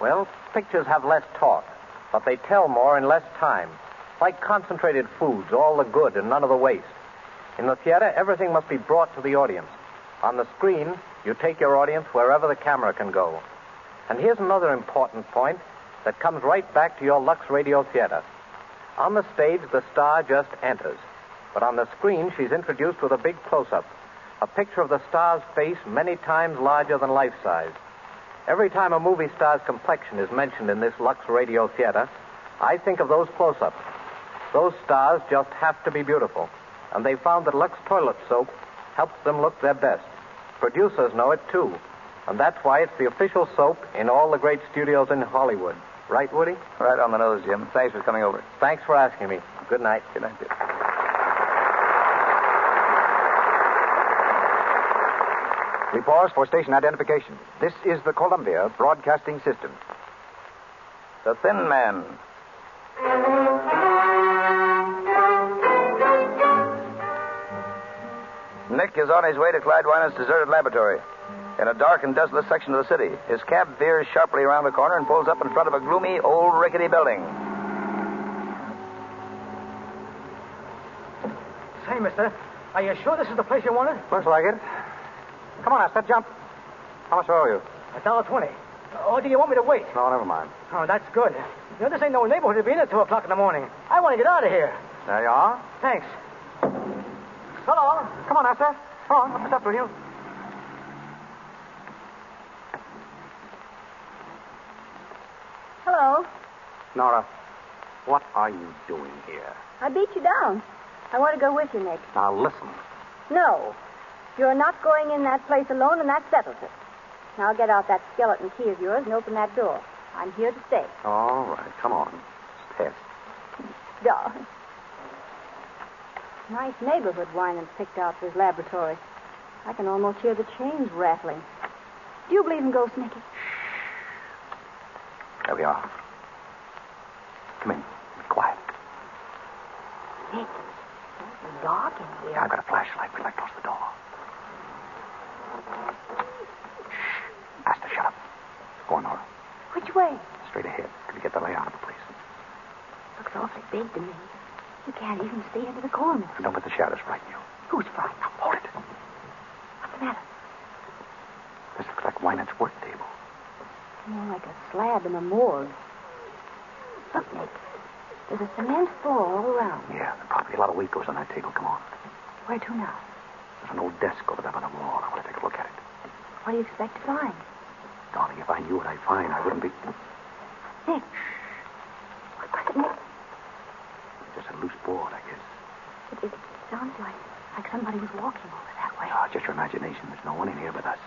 Well, pictures have less talk, but they tell more in less time. Like concentrated foods, all the good and none of the waste. In the theater, everything must be brought to the audience. On the screen, you take your audience wherever the camera can go. And here's another important point that comes right back to your Lux Radio Theater. On the stage, the star just enters. But on the screen, she's introduced with a big close-up. A picture of the star's face many times larger than life-size. Every time a movie star's complexion is mentioned in this Lux Radio Theater, I think of those close-ups. Those stars just have to be beautiful. And they found that Lux toilet soap helps them look their best. Producers know it, too. And that's why it's the official soap in all the great studios in Hollywood. Right, Woody? Right on the nose, Jim. Thanks for coming over. Thanks for asking me. Good night. Good night, Jim. We pause for station identification. This is the Columbia Broadcasting System. The Thin Man. Nick is on his way to Clyde Winant's deserted laboratory. In a dark and desolate section of the city, his cab veers sharply around the corner and pulls up in front of a gloomy, old, rickety building. Say, mister, are you sure this is the place you wanted? Looks like it. Come on, Asta, jump. How much owe you? $1.20. Or do you want me to wait? No, never mind. Oh, that's good. You know, this ain't no neighborhood to be in at 2 o'clock in the morning. I want to get out of here. There you are. Thanks. So long. Come on, Asta. Come on, what's up with you? Hello. Nora, what are you doing here? I beat you down. I want to go with you, Nick. Now, listen. No. You're not going in that place alone, and that settles it. Now get out that skeleton key of yours and open that door. I'm here to stay. All right, come on. It's test. Darling. Nice neighborhood Winans picked out for his laboratory. I can almost hear the chains rattling. Do you believe in ghosts, Nicky? There we are. Come in. Be quiet. Nick, it's dark in here. I've got a flashlight. We'd like to close the door. Shh. Asta, shut up. Go on, Nora. Which way? Straight ahead. Can you get the layout of the place? Looks awfully big to me. You can't even see into the corners. And don't let the shadows frighten you. Who's frightened? Now, hold it. What's the matter? This looks like Winant's work table. More like a slab in a morgue. Look, Nick. There's a cement floor all around. Yeah, there's probably a lot of weight goes on that table. Come on. Where to now? There's an old desk over there by the wall. I want to take a look at it. What do you expect to find? Darling, if I knew what I'd find, I wouldn't be... Nick. What was it, Nick? Just a loose board, I guess. It sounds like somebody was walking over that way. Oh, just your imagination. There's no one in here but us.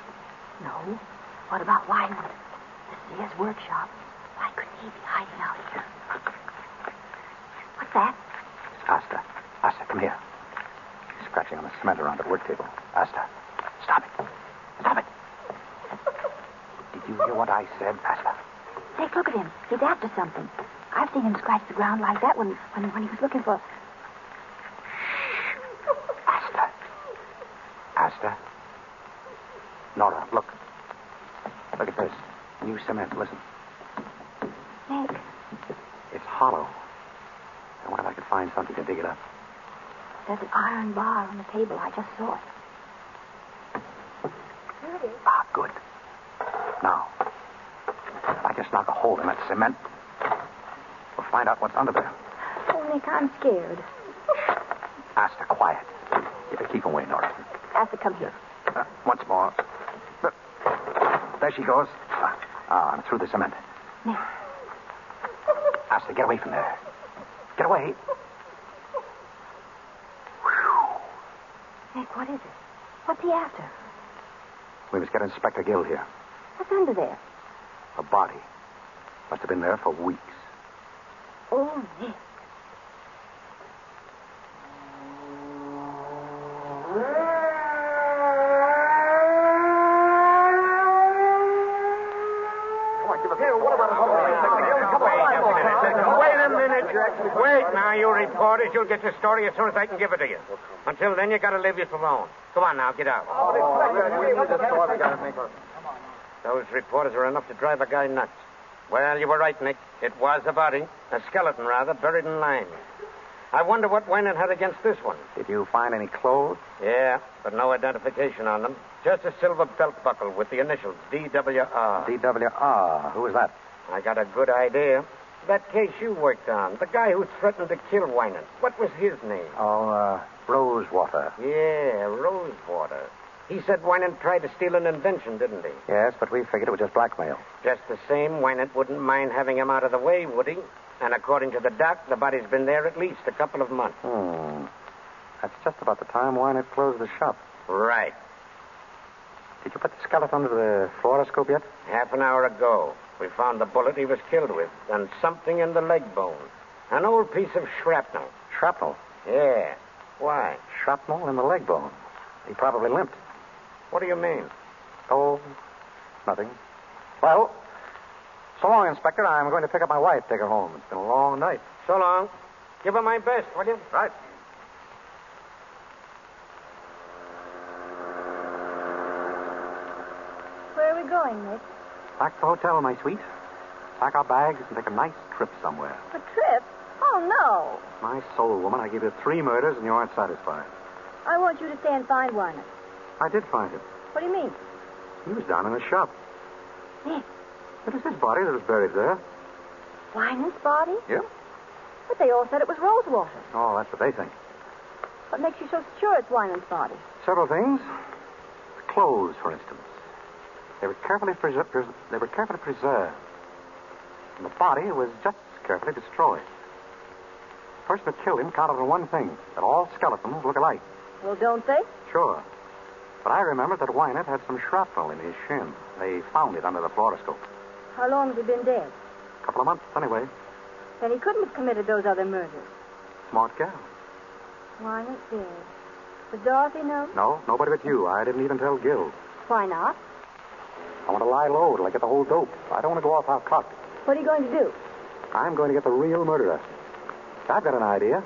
No. What about Wyman? This is his workshop. Why couldn't he be hiding out here? What's that? It's Asta. Asta, come here. He's scratching on the cement around the work table. Asta, stop it. Stop it. Did you hear what I said, Asta? Nick, look at him. He's after something. I've seen him scratch the ground like that when he was looking for... Nora, look. Look at this. New cement. Listen. Nick. It's hollow. I wonder if I could find something to dig it up. There's an iron bar on the table. I just saw it. There it is. Ah, good. Now, if I just knock a hole in that cement, we'll find out what's under there. Oh, Nick, I'm scared. Asta, quiet. Keep away, Nora. Asta, come here. Once more. There she goes. I'm through the cement. Nick. Asta, get away from there. Get away. Nick, what is it? What's he after? We must get Inspector Gill here. What's under there? A body. Must have been there for weeks. Oh, Nick. Wait now, you reporters. You'll get the story as soon as I can give it to you. Until then, you gotta leave this alone. Come on now, get out. Those reporters are enough to drive a guy nuts. Well, you were right, Nick. It was a body. A skeleton, rather, buried in lime. I wonder what Wayne had against this one. Did you find any clothes? Yeah, but no identification on them. Just a silver belt buckle with the initials DWR. DWR. Who was that? I got a good idea. That case you worked on, the guy who threatened to kill Winan. What was his name? Oh, Rosewater. Yeah, Rosewater. He said Winan tried to steal an invention, didn't he? Yes, but we figured it was just blackmail. Just the same, Winan wouldn't mind having him out of the way, would he? And according to the doc, the body's been there at least a couple of months. That's just about the time Wynette closed the shop. Right. Did you put the skeleton under the fluoroscope yet? Half an hour ago. We found the bullet he was killed with and something in the leg bone. An old piece of shrapnel. Shrapnel? Yeah. Why? Shrapnel in the leg bone. He probably limped. What do you mean? Oh, nothing. Well, so long, Inspector. I'm going to pick up my wife, take her home. It's been a long night. So long. Give her my best, will you? Right. Where are we going, Nick? Back to the hotel, my sweet. Pack our bags and take a nice trip somewhere. A trip? Oh, no. My soul, woman, I gave you 3 murders and you aren't satisfied. I want you to stay and find Wynette. I did find him. What do you mean? He was down in the shop. Nick. It was his body that was buried there. Wynette's body? Yeah. But they all said it was Rosewater. Oh, that's what they think. What makes you so sure it's Wynette's body? Several things. Clothes, for instance. They were carefully preserved. And the body was just as carefully destroyed. The person who killed him counted on one thing, that all skeletons look alike. Well, don't they? Sure. But I remember that Wynette had some shrapnel in his shin. They found it under the fluoroscope. How long has he been dead? A couple of months, anyway. Then he couldn't have committed those other murders. Smart gal. Wynette dead. Does Dorothy know? No, nobody but you. I didn't even tell Gil. Why not? I want to lie low till I get the whole dope. I don't want to go off half-cocked. What are you going to do? I'm going to get the real murderer. I've got an idea.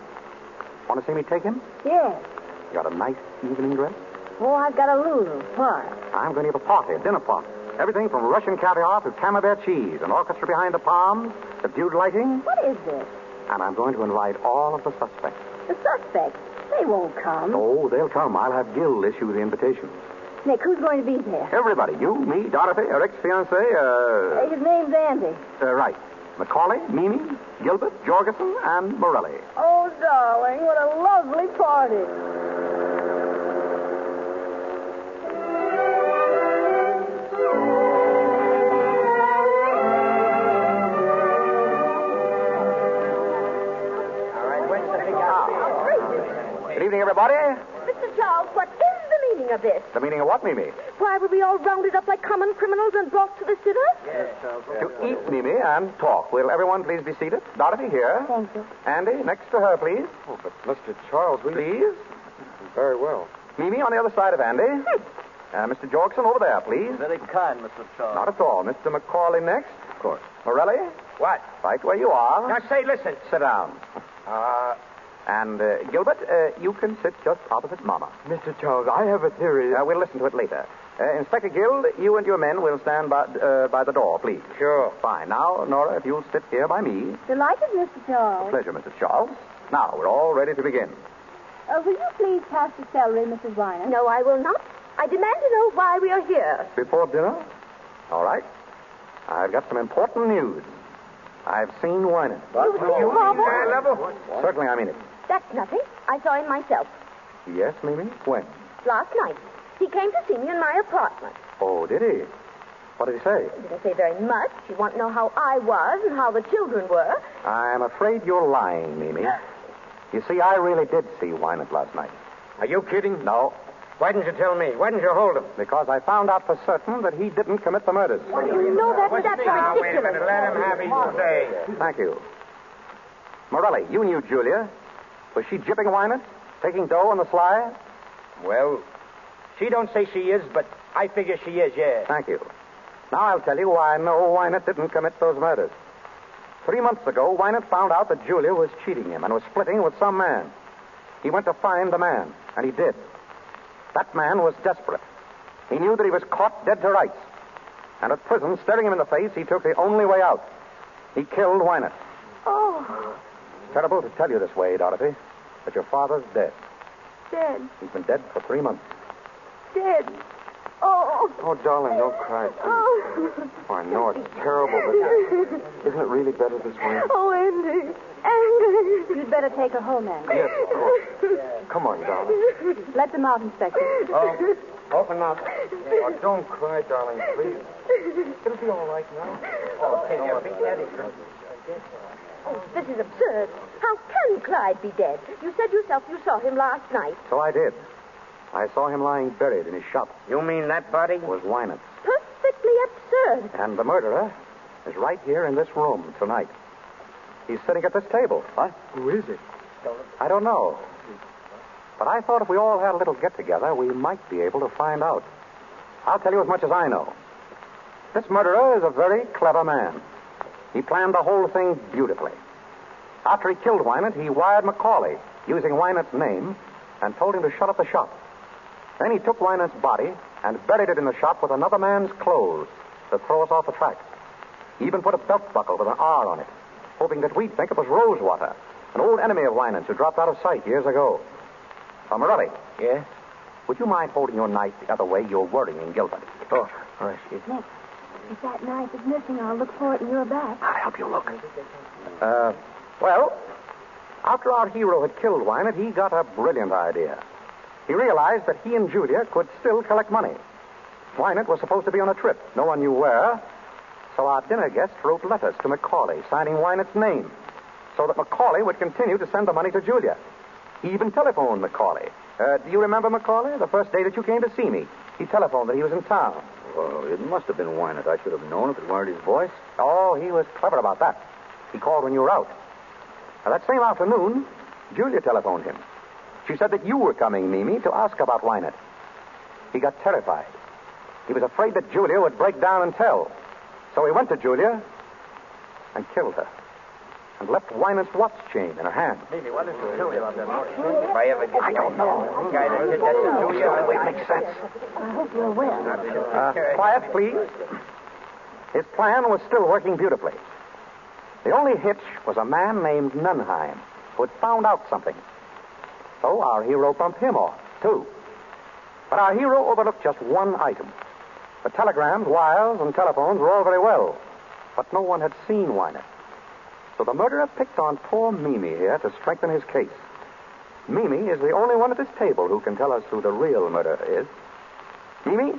Want to see me take him? Yes. You got a nice evening dress? Oh, I've got a Lulu. Why? I'm going to give a party, a dinner party. Everything from Russian caviar to camembert cheese, an orchestra behind the palms, subdued lighting. What is this? And I'm going to invite all of the suspects. The suspects? They won't come. Oh, they'll come. I'll have Gil issue the invitations. Nick, who's going to be there? Everybody. You, me, Dorothy, our ex-fiancé, His name's Andy. Right. Macaulay, Mimi, Gilbert, Jorgensen, and Morelli. Oh, darling, what a lovely party. All right, when's the big hour? Good evening, everybody. Mr. Charles, what is the meaning of this? The meaning of what, Mimi? Why were we all rounded up like common criminals and brought to the sitter? Yes, to eat, Mimi, and talk. Will everyone please be seated? Dorothy here. Thank you. Andy, next to her, please. Oh, but Mr. Charles, Please. Very well. Mimi on the other side of Andy. Mr. Jorgensen over there, please. Very kind, Mr. Charles. Not at all. Mr. Macaulay next. Of course. Morelli, What? right where you are. Now, say, listen. Sit down. And Gilbert, you can sit just opposite Mama. Mr. Charles, I have a theory. We'll listen to it later. Inspector Guild, you and your men will stand by the door, please. Sure. Fine. Now, Nora, if you'll sit here by me. Delighted, Mr. Charles. Pleasure, Mrs. Charles. Now, we're all ready to begin. Will you please pass the celery, Mrs. Weiner? No, I will not. I demand to know why we are here. Before dinner? All right. I've got some important news. I've seen Weiner. You Level? Certainly, I mean it. That's nothing. I saw him myself Yes, Mimi? When? last night. He came to see me in my apartment. Oh, did he? What did he say? He didn't say very much. He wanted to know how I was and how the children were. I'm afraid you're lying, Mimi. You see, I really did see Wynant last night. Are you kidding? No, Why didn't you tell me? Why didn't you hold him? because I found out for certain that he didn't commit the murders. You know that's Wait a ridiculous. minute. Let him have his say. Thank you. Morelli, you knew Julia. Was she jipping Wynant? Taking dough on the sly? Well, she don't say she is, but I figure she is, yeah. Thank you. Now I'll tell you why I know Wynant didn't commit those murders. 3 months ago, Wynant found out that Julia was cheating him and was splitting with some man. He went to find the man, and he did. That man was desperate. He knew that he was caught dead to rights. And at prison, staring him in the face, he took the only way out. He killed Wynant. Oh, It's terrible to tell you this way, Dorothy, but your father's dead. dead, He's been dead for 3 months. dead. Oh. Oh, darling, don't cry, please. Oh. Oh, I know it's terrible, but isn't it really better this way? Oh, Andy. Andy. You'd better take her home, Andy. Yes, of course. Come on, darling. Let them out, Inspector. Oh, open up. Oh, don't cry, darling, please. It'll be all right now. Oh, take your big daddy. Oh, this is absurd. How can Clyde be dead? You said yourself you saw him last night. So I did. I saw him lying buried in his shop. You mean that body? It was Wynant. Perfectly absurd. And the murderer is right here in this room tonight. He's sitting at this table. What? Who is it? I don't know. But I thought if we all had a little get-together, we might be able to find out. I'll tell you as much as I know. This murderer is a very clever man. He planned the whole thing beautifully. After he killed Wynant, he wired Macaulay, using Wynant's name, and told him to shut up the shop. Then he took Wynant's body and buried it in the shop with another man's clothes to throw us off the track. He even put a belt buckle with an R on it, hoping that we'd think it was Rosewater, an old enemy of Wynant's who dropped out of sight years ago. Morelli. Yeah? Would you mind holding your knife the other way? You're worrying Gilbert. Oh, all right, excuse me. Nick, if that knife is missing, I'll look for it in your back. I'll help you look. Well, after our hero had killed Wynant, he got a brilliant idea. He realized that he and Julia could still collect money. Wynant was supposed to be on a trip. No one knew where. So our dinner guest wrote letters to Macaulay, signing Wynant's name, so that Macaulay would continue to send the money to Julia. He even telephoned Macaulay. Do you remember Macaulay? The first day that you came to see me. He telephoned that he was in town. Well, it must have been Wynant. I should have known if it weren't his voice. Oh, he was clever about that. He called when you were out. Now, that same afternoon, Julia telephoned him. She said that you were coming, Mimi, to ask about Wynant. He got terrified. He was afraid that Julia would break down and tell. So he went to Julia and killed her. And left Wynant's watch chain in her hand. Maybe, what is it doing about that? If I ever get... I don't know. The guy that did that to Julia, The way it makes sense. I hope you're well. Quiet, please. His plan was still working beautifully. The only hitch was a man named Nunheim who had found out something. So our hero bumped him off, too. But our hero overlooked just one item. The telegrams, wires, and telephones were all very well, but no one had seen Wynant. So the murderer picked on poor Mimi here to strengthen his case. Mimi is the only one at this table who can tell us who the real murderer is. Mimi?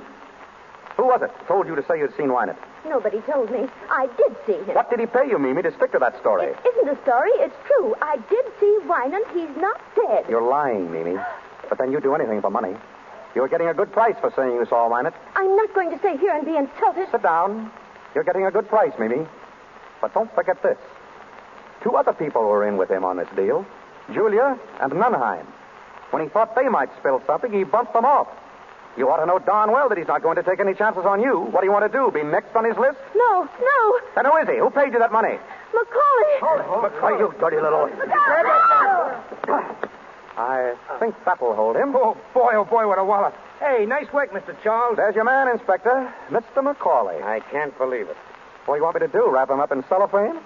Who was it who told you to say you'd seen Wynant? Nobody told me. I did see him. What did he pay you, Mimi, to stick to that story? It isn't a story. It's true. I did see Wynant. He's not dead. You're lying, Mimi. But then you'd do anything for money. You're getting a good price for saying you saw Wynant. I'm not going to stay here and be insulted. Sit down. You're getting a good price, Mimi. But don't forget this. 2 other people were in with him on this deal. Julia and Nunheim. When he thought they might spill something, he bumped them off. You ought to know darn well that he's not going to take any chances on you. What do you want to do, be next on his list? No. Then who is he? Who paid you that money? Macaulay. Macaulay, you dirty little... I think that will hold him. Oh, boy, what a wallop. Hey, nice work, Mr. Charles. There's your man, Inspector. Mr. McCauley. I can't believe it. What do you want me to do? Wrap him up in cellophane?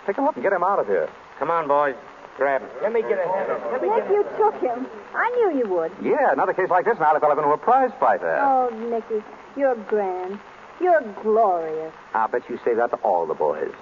Pick him up and get him out of here. Come on, boys. Grab him. Let me get a hand. Nick, you took him. I knew you would. Yeah, another case like this, and I'll develop into a prize fighter. Oh, Nicky, you're grand. You're glorious. I'll bet you say that to all the boys.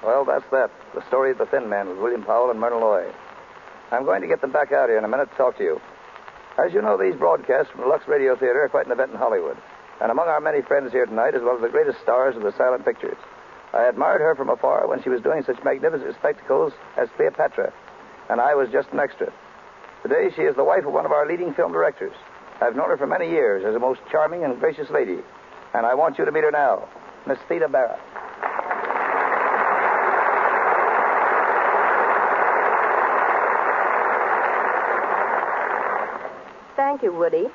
Well, that's that. The story of the Thin Man with William Powell and Myrna Loy. I'm going to get them back out here in a minute to talk to you. As you know, these broadcasts from the Lux Radio Theater are quite an event in Hollywood. And among our many friends here tonight is one of the greatest stars of the silent pictures. I admired her from afar when she was doing such magnificent spectacles as Cleopatra, and I was just an extra. Today, she is the wife of one of our leading film directors. I've known her for many years as a most charming and gracious lady, and I want you to meet her now, Miss Theda Bara. Thank you, Woody.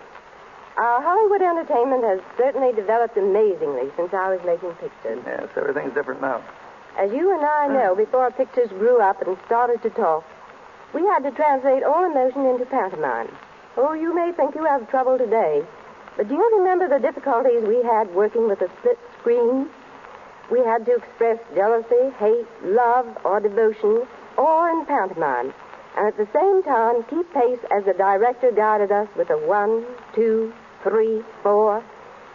Our Hollywood entertainment has certainly developed amazingly since I was making pictures. Yes, everything's different now. As you and I know, before pictures grew up and started to talk, we had to translate all emotion into pantomime. Oh, you may think you have trouble today, but do you remember the difficulties we had working with a split screen? We had to express jealousy, hate, love, or devotion, all in pantomime, and at the same time keep pace as the director guided us with a 1, 2, 3, 4,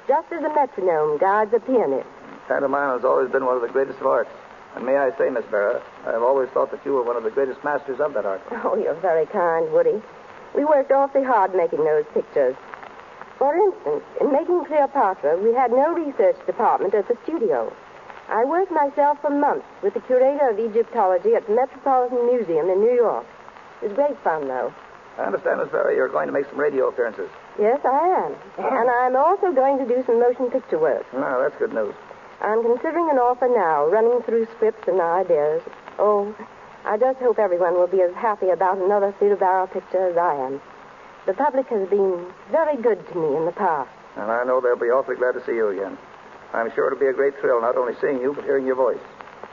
just as a metronome guides a pianist. Pantomime has always been one of the greatest of arts. And may I say, Miss Bara, I have always thought that you were one of the greatest masters of that art. Oh, you're very kind, Woody. We worked awfully hard making those pictures. For instance, in making Cleopatra, we had no research department at the studio. I worked myself for months with the curator of Egyptology at the Metropolitan Museum in New York. It was great fun, though. I understand, Miss Bara, you're going to make some radio appearances. Yes, I am. And I'm also going to do some motion picture work. No, that's good news. I'm considering an offer now, running through scripts and ideas. Oh, I just hope everyone will be as happy about another Theda Bara picture as I am. The public has been very good to me in the past. And I know they'll be awfully glad to see you again. I'm sure it'll be a great thrill not only seeing you, but hearing your voice.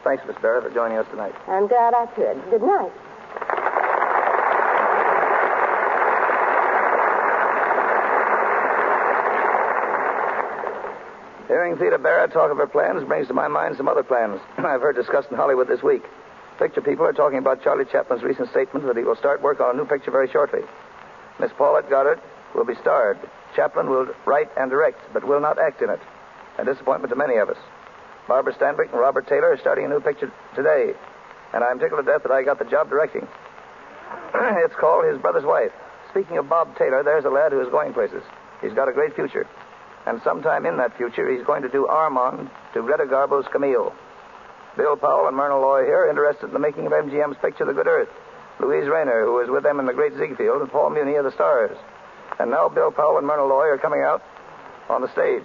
Thanks, Miss Bara, for joining us tonight. I'm glad I could. Good night. Hearing Theda Bara talk of her plans brings to my mind some other plans I've heard discussed in Hollywood this week. Picture people are talking about Charlie Chaplin's recent statement that he will start work on a new picture very shortly. Miss Paulette Goddard will be starred. Chaplin will write and direct, but will not act in it. A disappointment to many of us. Barbara Stanwyck and Robert Taylor are starting a new picture today, and I'm tickled to death that I got the job directing. It's called His Brother's Wife. Speaking of Bob Taylor, there's a lad who is going places. He's got a great future. And sometime in that future, he's going to do Armand to Greta Garbo's Camille. Bill Powell and Myrna Loy here are interested in the making of MGM's picture, The Good Earth. Louise Rayner, who was with them in The Great Ziegfeld, and Paul Muni are the stars. And now Bill Powell and Myrna Loy are coming out on the stage.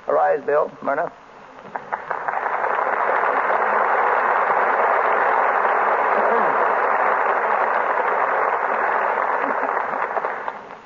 Arise, Bill, Myrna.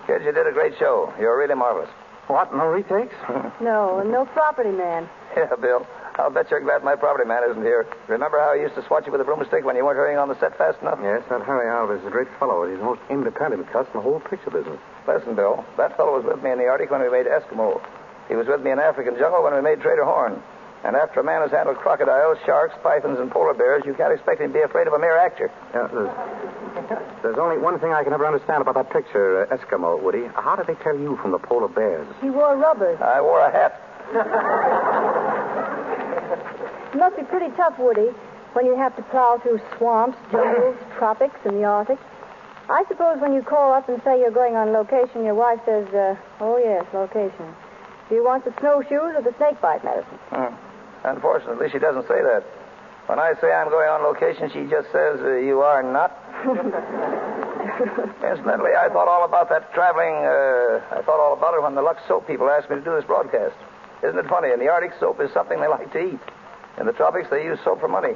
Kids, you did a great show. You're really marvelous. What, no retakes? No property man. Yeah, Bill. I'll bet you're glad my property man isn't here. Remember how he used to swat you with a broomstick when you weren't hurrying on the set fast enough? Yes, that Harry Alvarez is a great fellow. He's the most independent cuss in the whole picture business. Listen, Bill, that fellow was with me in the Arctic when we made Eskimo. He was with me in African jungle when we made Trader Horn. And after a man has handled crocodiles, sharks, pythons, and polar bears, you can't expect him to be afraid of a mere actor. Yeah, there's only one thing I can never understand about that picture, Eskimo, Woody. How did they tell you from the polar bears? He wore rubbers. I wore a hat. It must be pretty tough, Woody, when you have to plow through swamps, jungles, tropics, and the Arctic. I suppose when you call up and say you're going on location, your wife says, oh, yes, location. Do you want the snowshoes or the snakebite medicine? Unfortunately, she doesn't say that. When I say I'm going on location, she just says, you are not. Incidentally, I thought all about that traveling, I thought all about it when the Lux soap people asked me to do this broadcast. Isn't it funny? In the Arctic, soap is something they like to eat. In the tropics, they use soap for money.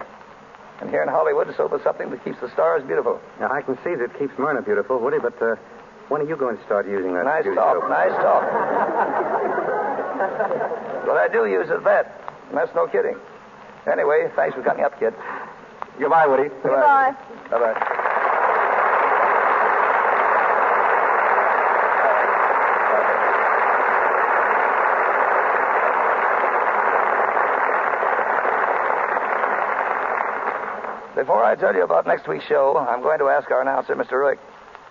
And here in Hollywood, soap is something that keeps the stars beautiful. Now, I can see that keeps Myrna beautiful, Woody, but when are you going to start using that? Nice beauty talk, soap? nice talk. But I do use it that. And that's no kidding. Anyway, thanks for coming up, kid. Goodbye, Woody. Goodbye. Bye-bye. Before I tell you about next week's show, I'm going to ask our announcer, Mr. Rick,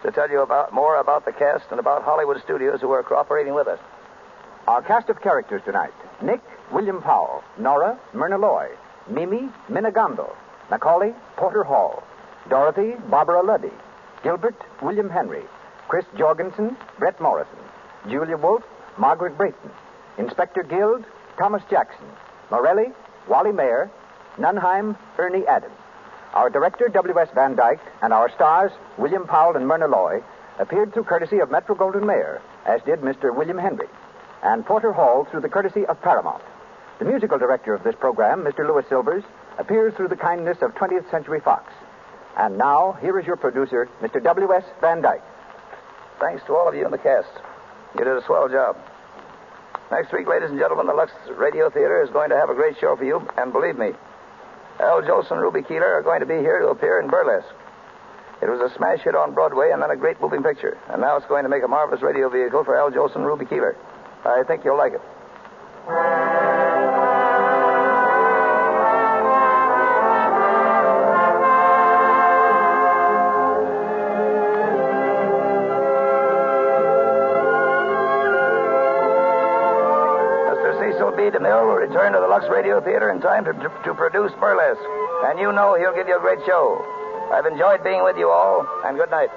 to tell you more about the cast and about Hollywood studios who are cooperating with us. Our cast of characters tonight: Nick, William Powell; Nora, Myrna Loy; Mimi, Minna Gamble; Macaulay, Porter Hall; Dorothy, Barbara Luddy; Gilbert, William Henry; Chris Jorgensen, Brett Morrison; Julia Wolfe, Margaret Brayton; Inspector Guild, Thomas Jackson; Morelli, Wally Mayer; Nunheim, Ernie Adams. Our director, W.S. Van Dyke, and our stars, William Powell and Myrna Loy, appeared through courtesy of Metro-Goldwyn-Mayer, as did Mr. William Henry, and Porter Hall through the courtesy of Paramount. The musical director of this program, Mr. Louis Silvers, appears through the kindness of 20th Century Fox. And now, here is your producer, Mr. W.S. Van Dyke. Thanks to all of you in the cast. You did a swell job. Next week, ladies and gentlemen, the Lux Radio Theater is going to have a great show for you, and believe me, Al Jolson and Ruby Keeler are going to be here to appear in Burlesque. It was a smash hit on Broadway and then a great moving picture, and now it's going to make a marvelous radio vehicle for Al Jolson and Ruby Keeler. I think you'll like it. B. DeMille will return to the Lux Radio Theater in time to produce Burlesque. And you know he'll give you a great show. I've enjoyed being with you all, and good night.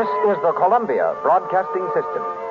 This is the Columbia Broadcasting System.